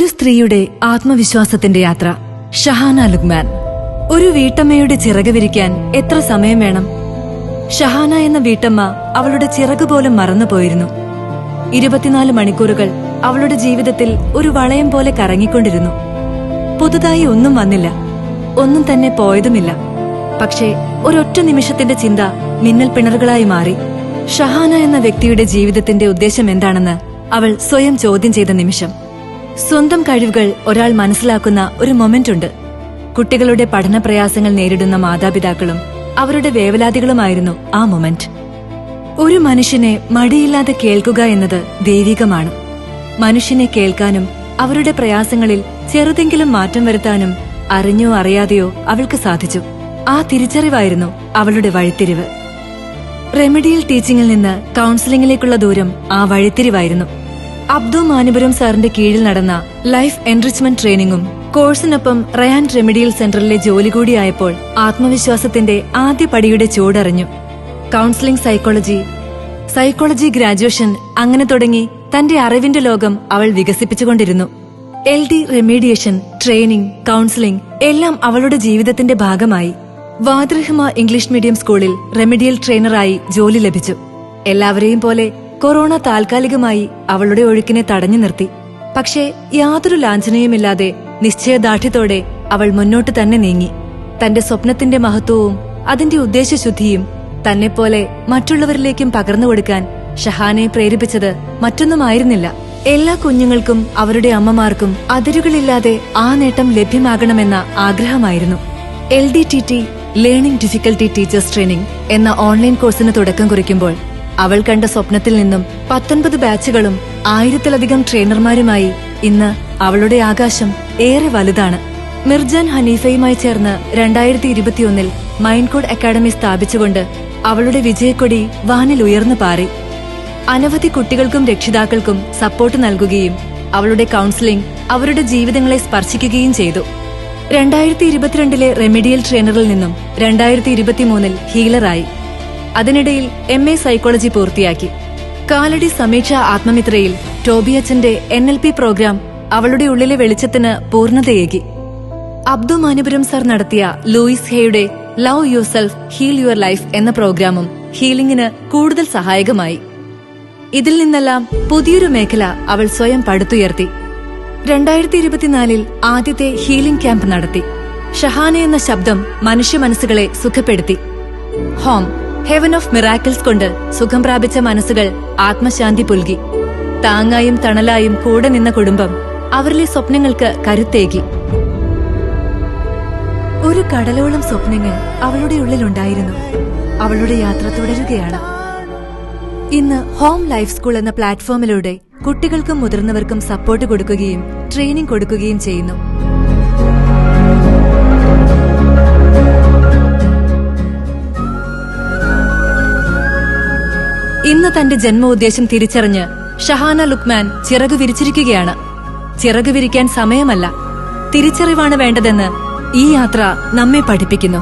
ഒരു സ്ത്രീയുടെ ആത്മവിശ്വാസത്തിന്റെ യാത്ര. ഷഹാന ലുക്മാൻ. ഒരു വീട്ടമ്മയുടെ ചിറക് വിരിക്കാൻ എത്ര സമയം വേണം? ഷഹാന എന്ന വീട്ടമ്മ അവളുടെ ചിറക് പോലും മറന്നുപോയിരുന്നു. 24 മണിക്കൂറുകൾ അവളുടെ ജീവിതത്തിൽ ഒരു വളയം പോലെ കറങ്ങിക്കൊണ്ടിരുന്നു. പുതുതായി ഒന്നും വന്നില്ല, ഒന്നും തന്നെ പോയതുമില്ല. പക്ഷേ ഒരൊറ്റ നിമിഷത്തിന്റെ ചിന്ത മിന്നൽ പിണറുകളായി മാറി. ഷഹാന എന്ന വ്യക്തിയുടെ ജീവിതത്തിന്റെ ഉദ്ദേശം എന്താണെന്ന് അവൾ സ്വയം ചോദ്യം ചെയ്ത നിമിഷം. സ്വന്തം കഴിവുകൾ ഒരാൾ മനസ്സിലാക്കുന്ന ഒരു മൊമെന്റ് ഉണ്ട്. കുട്ടികളുടെ പഠന പ്രയാസങ്ങൾ നേരിടുന്ന മാതാപിതാക്കളും അവരുടെ വേവലാതികളുമായിരുന്നു ആ മൊമെന്റ്. ഒരു മനുഷ്യനെ മടിയില്ലാതെ കേൾക്കുക എന്നത് ദൈവികമാണ്. മനുഷ്യനെ കേൾക്കാനും അവരുടെ പ്രയാസങ്ങളിൽ ചെറുതെങ്കിലും മാറ്റം വരുത്താനും അറിഞ്ഞോ അറിയാതെയോ അവൾക്ക് സാധിച്ചു. ആ തിരിച്ചറിവായിരുന്നു അവളുടെ വഴിത്തിരിവ്. റെമഡിയൽ ടീച്ചിങ്ങിൽ നിന്ന് കൌൺസിലിംഗിലേക്കുള്ള ദൂരം ആ വഴിത്തിരിവായിരുന്നു. അബ്ദു മാനുപുരം സാറിന്റെ കീഴിൽ നടന്ന ലൈഫ് എൻറിച്ച്മെന്റ് ട്രെയിനിങ്ങും കോഴ്സിനൊപ്പം റയാൻ റെമഡിയൽ സെന്ററിലെ ജോലി കൂടിയായപ്പോൾ ആത്മവിശ്വാസത്തിന്റെ ആദ്യ പടിയുടെ ചൂടറിഞ്ഞു. കൌൺസിലിംഗ്, സൈക്കോളജി ഗ്രാജുവേഷൻ, അങ്ങനെ തുടങ്ങി തന്റെ അറിവിന്റെ ലോകം അവൾ വികസിപ്പിച്ചുകൊണ്ടിരുന്നു. LD റെമീഡിയേഷൻ, ട്രെയിനിംഗ്, കൌൺസിലിംഗ് എല്ലാം അവളുടെ ജീവിതത്തിന്റെ ഭാഗമായി. വാദ്രഹ്മ ഇംഗ്ലീഷ് മീഡിയം സ്കൂളിൽ റെമഡിയൽ ട്രെയിനറായി ജോലി ലഭിച്ചു. എല്ലാവരെയും പോലെ കൊറോണ താൽക്കാലികമായി അവളുടെ ഒഴുക്കിനെ തടഞ്ഞു നിർത്തി. പക്ഷേ യാതൊരു ലാഞ്ചനയുമില്ലാതെ നിശ്ചയദാർഢ്യത്തോടെ അവൾ മുന്നോട്ട് തന്നെ നീങ്ങി. തന്റെ സ്വപ്നത്തിന്റെ മഹത്വവും അതിന്റെ ഉദ്ദേശശുദ്ധിയും തന്നെപ്പോലെ മറ്റുള്ളവരിലേക്കും പകർന്നുകൊടുക്കാൻ ഷഹാനയെ പ്രേരിപ്പിച്ചത് മറ്റൊന്നുമായിരുന്നില്ല. എല്ലാ കുഞ്ഞുങ്ങൾക്കും അവരുടെ അമ്മമാർക്കും അതിരുകളില്ലാതെ ആ നേട്ടം ലഭ്യമാകണമെന്ന ആഗ്രഹമായിരുന്നു. LDTT learning difficulty teachers training എന്ന ഓൺലൈൻ കോഴ്സിന് തുടക്കം കുറിക്കുമ്പോൾ അവൾ കണ്ട സ്വപ്നത്തിൽ നിന്നും 19 ബാച്ചുകളും 1000-ലധികം ട്രെയിനർമാരുമായി ഇന്ന് അവളുടെ ആകാശം ഏറെ വലുതാണ്. മിർജാൻ ഹനീഫയുമായി ചേർന്ന് 2021 മൈൻഡ് കോഡ് അക്കാദമി സ്ഥാപിച്ചുകൊണ്ട് അവളുടെ വിജയക്കൊടി വാനിൽ ഉയർന്നു പാറി. അനവധി കുട്ടികൾക്കും രക്ഷിതാക്കൾക്കും സപ്പോർട്ട് നൽകുകയും അവളുടെ കൌൺസിലിംഗ് അവരുടെ ജീവിതങ്ങളെ സ്പർശിക്കുകയും ചെയ്തു. 2022 റെമഡിയൽ ട്രെയിനറിൽ നിന്നും 2023 ഹീലറായി. അതിനിടയിൽ MA സൈക്കോളജി പൂർത്തിയാക്കി. കാലടി സമീക്ഷ ആത്മമിത്രയിൽ ടോബിയച്ചന്റെ NLP പ്രോഗ്രാം അവളുടെ ഉള്ളിലെ വെളിച്ചത്തിന് പൂർണ്ണതയേകി. അബ്ദു മാനുപുരം സർ നടത്തിയ ലൂയിസ് ഹേയുടെ love yourself heal your life എന്ന പ്രോഗ്രാമും ഹീലിംഗിന് കൂടുതൽ സഹായകമായി. ഇതിൽ നിന്നെല്ലാം പുതിയൊരു മേഖല അവൾ സ്വയം പടുത്തുയർത്തി. 2024 ആദ്യത്തെ ഹീലിംഗ് ക്യാമ്പ് നടത്തി. ഷഹാന എന്ന ശബ്ദം മനുഷ്യ മനസ്സുകളെ സുഖപ്പെടുത്തി. ഹോം ഹെവൻ ഓഫ് മിറാക്കിൾസ് കൊണ്ട് സുഖം പ്രാപിച്ച മനസ്സുകൾ ആത്മശാന്തി പുൽകി. താങ്ങായും തണലായും കൂടെ നിന്ന കുടുംബം അവരിലെ സ്വപ്നങ്ങൾക്ക് കരുത്തേകി. ഒരു കടലോളം സ്വപ്നങ്ങൾ അവളുടെ ഉള്ളിലുണ്ടായിരുന്നു. അവളുടെ യാത്ര തുടരുകയാണ്. ഇന്ന് ഹോം ലൈഫ് സ്കൂൾ എന്ന പ്ലാറ്റ്ഫോമിലൂടെ കുട്ടികൾക്കും മുതിർന്നവർക്കും സപ്പോർട്ട് കൊടുക്കുകയും ട്രെയിനിംഗ് കൊടുക്കുകയും ചെയ്യുന്നു. ഇന്ന് തന്റെ ജന്മോദ്ദേശം തിരിച്ചറിഞ്ഞ് ഷഹാന ലുക്മാൻ ചിറകു വിരിച്ചിരിക്കുകയാണ്. ചിറകു വിരിക്കാൻ സമയമല്ല, തിരിച്ചറിവാണ് വേണ്ടതെന്ന് ഈ യാത്ര നമ്മെ പഠിപ്പിക്കുന്നു.